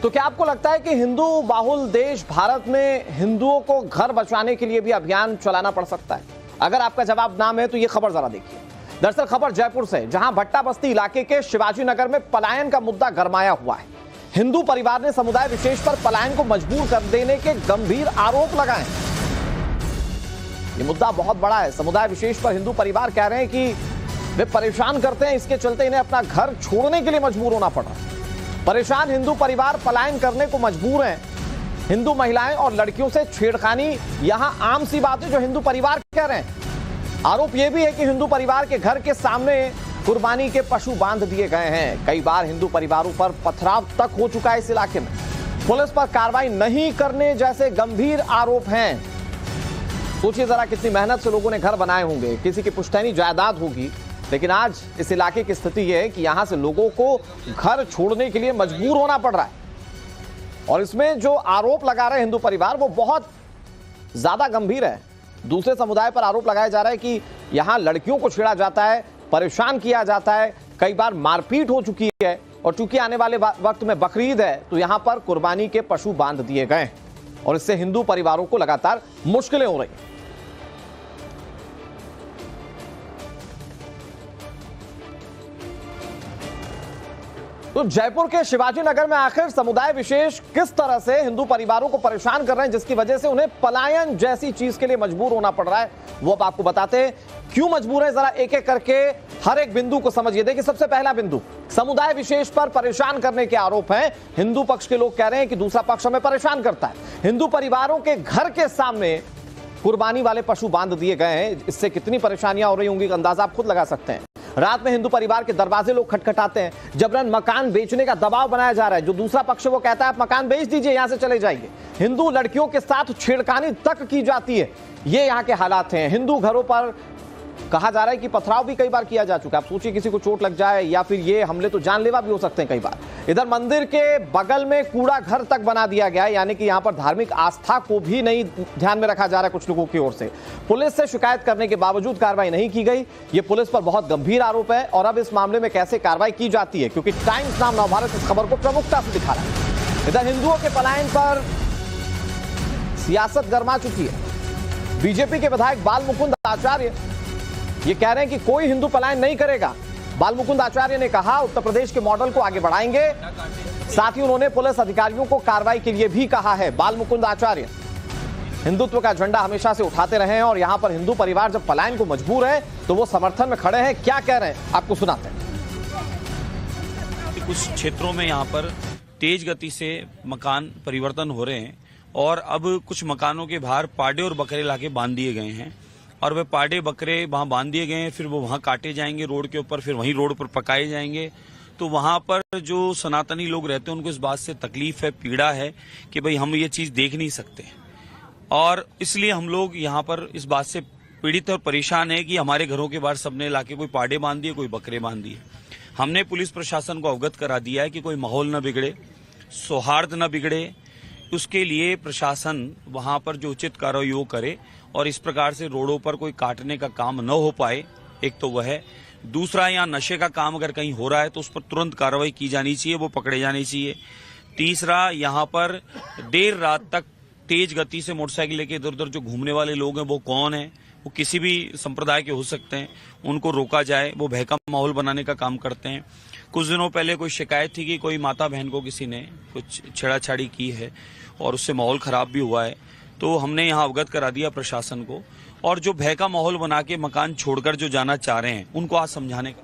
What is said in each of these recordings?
तो क्या आपको लगता है कि हिंदू बाहुल देश भारत में हिंदुओं को घर बचाने के लिए भी अभियान चलाना पड़ सकता है? अगर आपका जवाब नाम है तो ये खबर जरा देखिए। दरअसल खबर जयपुर से, जहां भट्टा बस्ती इलाके के शिवाजी नगर में पलायन का मुद्दा गरमाया हुआ है। हिंदू परिवार ने समुदाय विशेष पर पलायन को मजबूर कर देने के गंभीर आरोप लगाए। ये मुद्दा बहुत बड़ा है। समुदाय विशेष पर हिंदू परिवार कह रहे हैं कि वे परेशान करते हैं, इसके चलते इन्हें अपना घर छोड़ने के लिए मजबूर होना पड़ रहा है। परेशान हिंदू परिवार पलायन करने को मजबूर हैं। हिंदू महिलाएं और लड़कियों से छेड़खानी यहां आम सी बात है, जो हिंदू परिवार कह रहे हैं। आरोप यह भी है कि हिंदू परिवार के घर के सामने कुर्बानी के पशु बांध दिए गए हैं। कई बार हिंदू परिवारों पर पथराव तक हो चुका है इस इलाके में। पुलिस पर कार्रवाई नहीं करने जैसे गंभीर आरोप हैं। सोचिए जरा, कितनी मेहनत से लोगों ने घर बनाए होंगे, किसी की पुश्तैनी जायदाद होगी, लेकिन आज इस इलाके की स्थिति यह है कि यहां से लोगों को घर छोड़ने के लिए मजबूर होना पड़ रहा है। और इसमें जो आरोप लगा रहे हैं हिंदू परिवार, वो बहुत ज्यादा गंभीर है। दूसरे समुदाय पर आरोप लगाया जा रहा है कि यहां लड़कियों को छेड़ा जाता है, परेशान किया जाता है, कई बार मारपीट हो चुकी है। और चूंकि आने वाले वक्त में बकरीद है, तो यहां पर कुर्बानी के पशु बांध दिए गए और इससे हिंदू परिवारों को लगातार मुश्किलें हो रही हैं। तो जयपुर के शिवाजी नगर में आखिर समुदाय विशेष किस तरह से हिंदू परिवारों को परेशान कर रहे हैं, जिसकी वजह से उन्हें पलायन जैसी चीज के लिए मजबूर होना पड़ रहा है, वो अब आपको बताते हैं। क्यों मजबूर है, जरा एक एक करके हर एक बिंदु को समझिए। देखिए, सबसे पहला बिंदु, समुदाय विशेष पर परेशान करने के आरोप हैं। हिंदू पक्ष के लोग कह रहे हैं कि दूसरा पक्ष हमें परेशान करता है। हिंदू परिवारों के घर के सामने कुर्बानी वाले पशु बांध दिए गए हैं। इससे कितनी परेशानियां हो रही होंगी, अंदाजा आप खुद लगा सकते हैं। रात में हिंदू परिवार के दरवाजे लोग खटखटाते हैं। जबरन मकान बेचने का दबाव बनाया जा रहा है। जो दूसरा पक्ष वो कहता है आप मकान बेच दीजिए, यहां से चले जाइए। हिंदू लड़कियों के साथ छेड़खानी तक की जाती है। ये यहां के हालात हैं। हिंदू घरों पर कहा जा रहा है कि पथराव भी कई बार किया जा चुका है। आप सोचिए, किसी को चोट लग जाए या फिर ये हमले तो जानलेवा भी हो सकते हैं कई बार। इधर मंदिर के बगल में कूड़ा घर तक बना दिया गया है, यानी कि यहां पर धार्मिक आस्था को भी नहीं ध्यान में रखा जा रहा है कुछ लोगों की ओर से। पुलिस से शिकायत करने के बावजूद कार्रवाई नहीं की गई। ये पुलिस पर बहुत गंभीर आरोप है। और अब इस मामले में कैसे कार्रवाई की जाती है, क्योंकि टाइम्स नाम नवभारत इस खबर को प्रमुखता से दिखा रहा है। इधर हिंदुओं के पलायन पर सियासत गरमा चुकी है। बीजेपी के विधायक बाल मुकुंद आचार्य ये कह रहे हैं कि कोई हिंदू पलायन नहीं करेगा। बाल मुकुंद आचार्य ने कहा उत्तर प्रदेश के मॉडल को आगे बढ़ाएंगे। साथ ही उन्होंने पुलिस अधिकारियों को कार्रवाई के लिए भी कहा है। बाल मुकुंद आचार्य हिंदुत्व का झंडा हमेशा से उठाते रहे हैं और यहां पर हिंदू परिवार जब पलायन को मजबूर है तो वो समर्थन में खड़े हैं। क्या कह रहे हैं आपको सुनाते हैं। कुछ क्षेत्रों में यहाँ पर तेज गति से मकान परिवर्तन हो रहे हैं और अब कुछ मकानों के बाहर पाड़े और बकरे लाके बांध दिए गए हैं और वे पाड़े बकरे वहां बांध दिए गए हैं। फिर वो वहां काटे जाएंगे रोड के ऊपर, फिर वहीं रोड पर पकाए जाएंगे। तो वहां पर जो सनातनी लोग रहते हैं उनको इस बात से तकलीफ है, पीड़ा है कि भाई हम ये चीज देख नहीं सकते और इसलिए हम लोग यहाँ पर इस बात से पीड़ित और परेशान है कि हमारे घरों के बाहर सबने लाके कोई पाड़े बांध दिए, कोई बकरे बांध दिए। हमने पुलिस प्रशासन को अवगत करा दिया है कि कोई माहौल न बिगड़े, सौहार्द न बिगड़े, उसके लिए प्रशासन वहां पर जो उचित कार्रवाई वो करे और इस प्रकार से रोडों पर कोई काटने का काम न हो पाए। एक तो वह है। दूसरा, यहाँ नशे का काम अगर कहीं हो रहा है तो उस पर तुरंत कार्रवाई की जानी चाहिए, वो पकड़े जाने चाहिए। तीसरा, यहाँ पर देर रात तक तेज गति से मोटरसाइकिल लेके इधर उधर जो घूमने वाले लोग हैं वो कौन है, वो किसी भी संप्रदाय के हो सकते हैं, उनको रोका जाए। वो भय का माहौल बनाने का काम करते हैं। कुछ दिनों पहले कोई शिकायत थी कि कोई माता बहन को किसी ने कुछ छेड़ाछाड़ी की है और उससे माहौल खराब भी हुआ है। तो हमने यहाँ अवगत करा दिया प्रशासन को और जो भय का माहौल बना के मकान छोड़कर जो जाना चाह रहे हैं उनको आज समझाने का।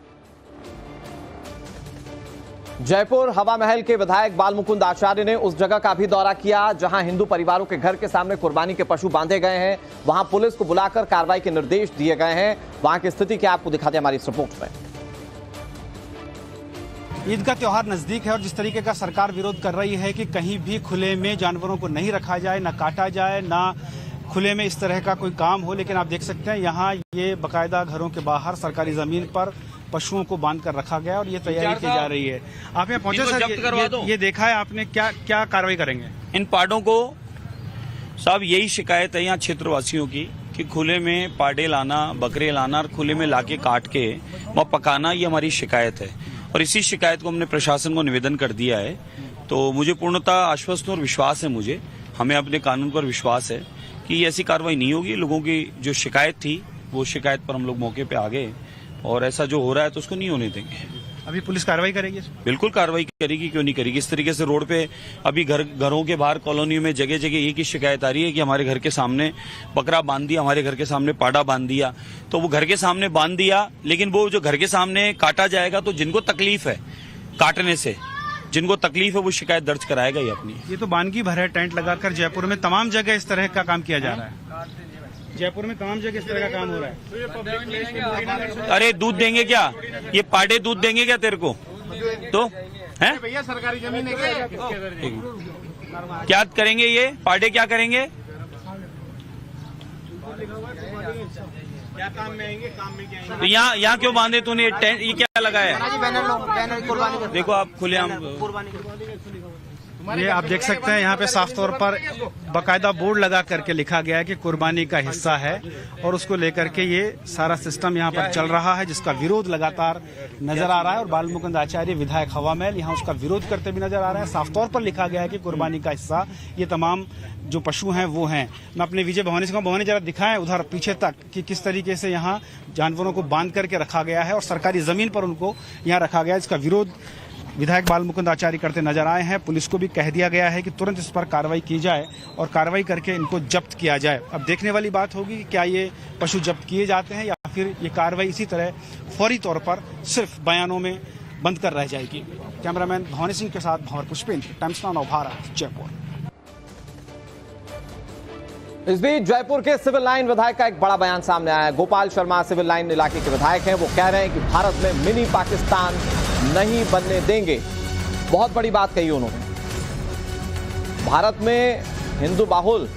जयपुर हवा महल के विधायक बाल मुकुंद आचार्य ने उस जगह का भी दौरा किया जहां हिंदू परिवारों के घर के सामने कुर्बानी के पशु बांधे गए हैं। वहां पुलिस को बुलाकर कार्रवाई के निर्देश दिए गए हैं। वहां की स्थिति क्या आपको दिखाते हैं हमारी इस रिपोर्ट में। ईद का त्योहार नजदीक है और जिस तरीके का सरकार विरोध कर रही है कि कहीं भी खुले में जानवरों को नहीं रखा जाए, ना काटा जाए, ना खुले में इस तरह का कोई काम हो, लेकिन आप देख सकते हैं यहाँ ये बाकायदा घरों के बाहर सरकारी जमीन पर पशुओं को बांध कर रखा गया और ये तैयारी की जा रही है। आप यहाँ पहुंचे सर, ये देखा है आपने, क्या कार्रवाई करेंगे इन पाड़ों को? साहब, यही शिकायत है यहाँ क्षेत्रवासियों की कि खुले में पाड़े लाना, बकरे लाना और खुले में लाके काट के वहाँ पकाना, ये हमारी शिकायत है और इसी शिकायत को हमने प्रशासन को निवेदन कर दिया है तो मुझे पूर्णतः आश्वस्त और विश्वास है, मुझे हमें अपने कानून पर विश्वास है कि ऐसी कार्रवाई नहीं होगी। लोगों की जो शिकायत थी वो शिकायत पर हम लोग मौके पे आ गए और ऐसा जो हो रहा है तो उसको नहीं होने देंगे। अभी पुलिस कार्रवाई करेगी? बिल्कुल कार्रवाई करेगी, क्यों नहीं करेगी। इस तरीके से रोड पे अभी घरों के बाहर कॉलोनियों में जगह जगह एक ही शिकायत आ रही है कि हमारे घर के सामने बकरा बांध दिया, हमारे घर के सामने पाड़ा बांध दिया। तो वो घर के सामने बांध दिया, लेकिन वो जो घर के सामने काटा जाएगा तो जिनको तकलीफ है काटने से, जिनको तकलीफ है वो शिकायत दर्ज कराएगा ही अपनी। ये तो बानगी भर है, टेंट लगाकर जयपुर में तमाम जगह इस तरह का काम किया जा रहा है। जयपुर में तमाम जगह इस तरह का काम हो रहा है। अरे दूध देंगे क्या? ये पाड़े दूध देंगे क्या तेरे को? तो है भैया सरकारी जमीन है क्या करेंगे ये पाड़े? क्या करेंगे? क्या काम में आएंगे? काम में क्या आएंगे? तो यहाँ क्यों बांधे तूने? ये क्या लगाया है? बैनर देखो आप खुलेआम। ये आप देख सकते हैं यहाँ पे साफ तौर पर बकायदा बोर्ड लगा करके लिखा गया है कि कुर्बानी का हिस्सा है और उसको लेकर के ये सारा सिस्टम यहाँ पर चल रहा है, जिसका विरोध लगातार नजर आ रहा है। और बाल मुकुंद आचार्य विधायक हवा महल यहाँ उसका विरोध करते भी नजर आ रहे हैं। साफ तौर पर लिखा गया है कि कुर्बानी का हिस्सा ये तमाम जो पशु हैं वो हैं। मैं अपने विजय भवानी से कहूँ, भवानी जरा दिखाएं उधर पीछे तक कि किस तरीके से यहाँ जानवरों को बांध करके रखा गया है और सरकारी जमीन पर उनको यहाँ रखा गया है। इसका विरोध विधायक बाल मुकुंद आचार्य करते नजर आए हैं। पुलिस को भी कह दिया गया है कि तुरंत इस पर कार्रवाई की जाए और कार्रवाई करके इनको जब्त किया जाए। अब देखने वाली बात होगी कि क्या ये पशु जब्त किए जाते हैं या फिर ये कार्रवाई इसी तरह फौरी तौर पर सिर्फ बयानों में बंद कर रह जाएगी। कैमरामैन भवानी सिंह के साथ भंवर पुष्पेंद्र, टाइम्स नाउ भारत, जयपुर। इस बीच जयपुर के सिविल लाइन विधायक का एक बड़ा बयान सामने आया है। गोपाल शर्मा सिविल लाइन इलाके के विधायक हैं। वो कह रहे हैं कि भारत में मिनी पाकिस्तान नहीं बनने देंगे। बहुत बड़ी बात कही उन्होंने। भारत में हिंदू बाहुल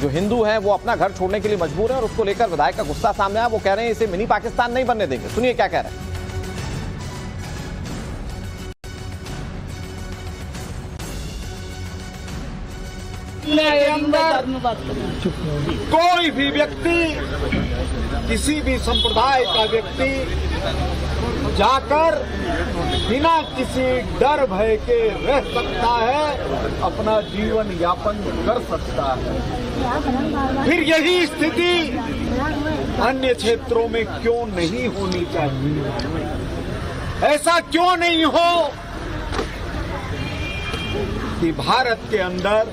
जो हिंदू हैं वो अपना घर छोड़ने के लिए मजबूर है और उसको लेकर विधायक का गुस्सा सामने आया। वो कह रहे हैं इसे मिनी पाकिस्तान नहीं बनने देंगे। सुनिए क्या कह रहे हैं। कोई भी व्यक्ति, किसी भी संप्रदाय का व्यक्ति जाकर बिना किसी डर भय के रह सकता है, अपना जीवन यापन कर सकता है। फिर यही स्थिति अन्य क्षेत्रों में क्यों नहीं होनी चाहिए? ऐसा क्यों नहीं हो कि भारत के अंदर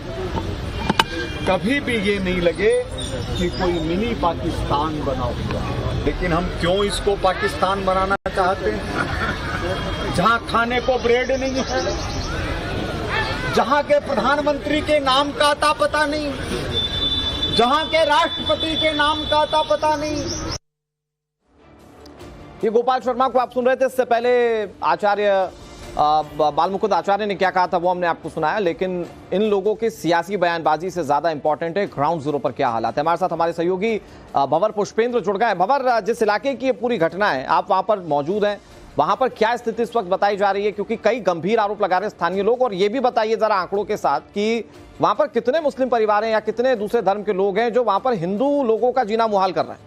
कभी भी ये नहीं लगे कि कोई मिनी पाकिस्तान बना हुआ है। लेकिन हम क्यों इसको पाकिस्तान बनाना चाहते हैं? जहां खाने को ब्रेड नहीं है, जहां के प्रधानमंत्री के नाम का अता पता नहीं, जहां के राष्ट्रपति के नाम का अता पता नहीं। ये गोपाल शर्मा को आप सुन रहे थे। इससे पहले आचार्य बाल मुकुंद आचार्य ने क्या कहा था वो हमने आपको सुनाया। लेकिन इन लोगों की सियासी बयानबाजी से ज्यादा इंपॉर्टेंट है ग्राउंड जीरो पर क्या हालात है। हमारे साथ हमारे सहयोगी भंवर पुष्पेंद्र जुड़ गए। भंवर, जिस इलाके की ये पूरी घटना है आप वहां पर मौजूद हैं, वहां पर क्या स्थिति इस वक्त बताई जा रही है? क्योंकि कई गंभीर आरोप लगा रहे हैं स्थानीय लोग। और ये भी बताइए जरा आंकड़ों के साथ कि वहां पर कितने मुस्लिम परिवार हैं या कितने दूसरे धर्म के लोग हैं जो वहां पर हिंदू लोगों का जीना मुहाल कर रहे हैं।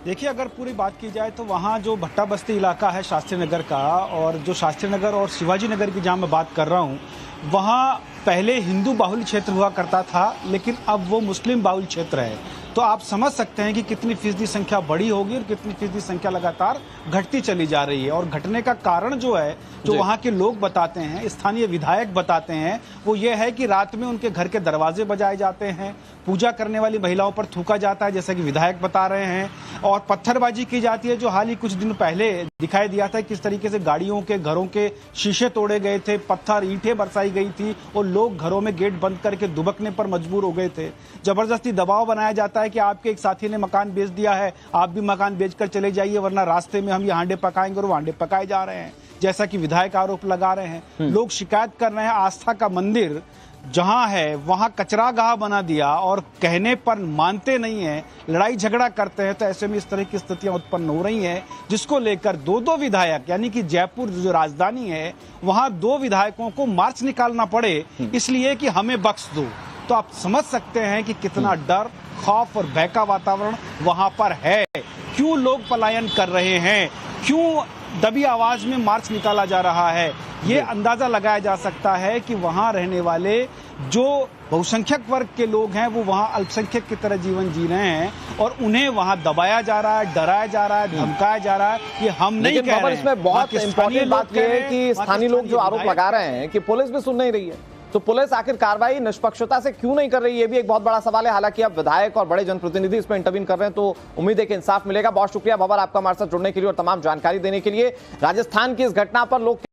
देखिए, अगर पूरी बात की जाए तो वहाँ जो भट्टा बस्ती इलाका है शास्त्री नगर का, और जो शास्त्री नगर और शिवाजी नगर की जहाँ मैं बात कर रहा हूँ, वहाँ पहले हिंदू बाहुल क्षेत्र हुआ करता था, लेकिन अब वो मुस्लिम बाहुल क्षेत्र है। तो आप समझ सकते हैं कि कितनी फीसदी संख्या बढ़ी होगी और कितनी फीसदी संख्या लगातार घटती चली जा रही है। और घटने का कारण जो है, जो वहाँ के लोग बताते हैं, स्थानीय विधायक बताते हैं, वो ये है कि रात में उनके घर के दरवाजे बजाए जाते हैं, पूजा करने वाली महिलाओं पर थूका जाता है, जैसा कि विधायक बता रहे हैं, और पत्थरबाजी की जाती है। जो हाल ही कुछ दिन पहले दिखाई दिया था किस तरीके से गाड़ियों के, घरों के शीशे तोड़े गए थे, पत्थर ईंटें बरसाई गई थी और लोग घरों में गेट बंद करके दुबकने पर मजबूर हो गए थे। जबरदस्ती दबाव बनाया जाता है कि आपके एक साथी ने मकान बेच दिया है, आप भी मकान बेचकर चले जाइए, वरना रास्ते में हम ये हांडे पकाएंगे, और वो हांडे पकाए जा रहे हैं, जैसा कि विधायक आरोप लगा रहे हैं। लोग शिकायत कर रहे हैं आस्था का मंदिर जहां है वहां कचरा गाह बना दिया और कहने पर मानते नहीं है, लड़ाई झगड़ा करते हैं। तो ऐसे में इस तरह की स्थितियां उत्पन्न हो रही हैं, जिसको लेकर दो विधायक, यानी कि जयपुर जो राजधानी है वहां 2 विधायकों को मार्च निकालना पड़े, इसलिए कि हमें बख्श दो। तो आप समझ सकते हैं कि कितना डर, खौफ और भय का वातावरण वहां पर है। क्यों लोग पलायन कर रहे हैं, क्यों दबी आवाज में मार्च निकाला जा रहा है। ये अंदाजा लगाया जा सकता है कि वहां रहने वाले जो बहुसंख्यक वर्ग के लोग हैं वो वहां अल्पसंख्यक की तरह जीवन जी रहे हैं और उन्हें वहां दबाया जा रहा है, डराया जा रहा है, धमकाया जा रहा है। ये हम नहीं कह रहे हैं। इसमें बहुत इंपॉर्टेंट बात यह है कि स्थानीय लोग जो आरोप लगा रहे हैं कि पुलिस भी सुन नहीं रही है, तो पुलिस आखिर कार्रवाई निष्पक्षता से क्यों नहीं कर रही, ये भी एक बहुत बड़ा सवाल है। हालांकि अब विधायक और बड़े जनप्रतिनिधि इसमें इंटरवीन कर रहे हैं, तो उम्मीद है कि इंसाफ मिलेगा। बहुत शुक्रिया भंवर आपका हमारे साथ जुड़ने के लिए और तमाम जानकारी देने के लिए। राजस्थान की इस घटना पर लोग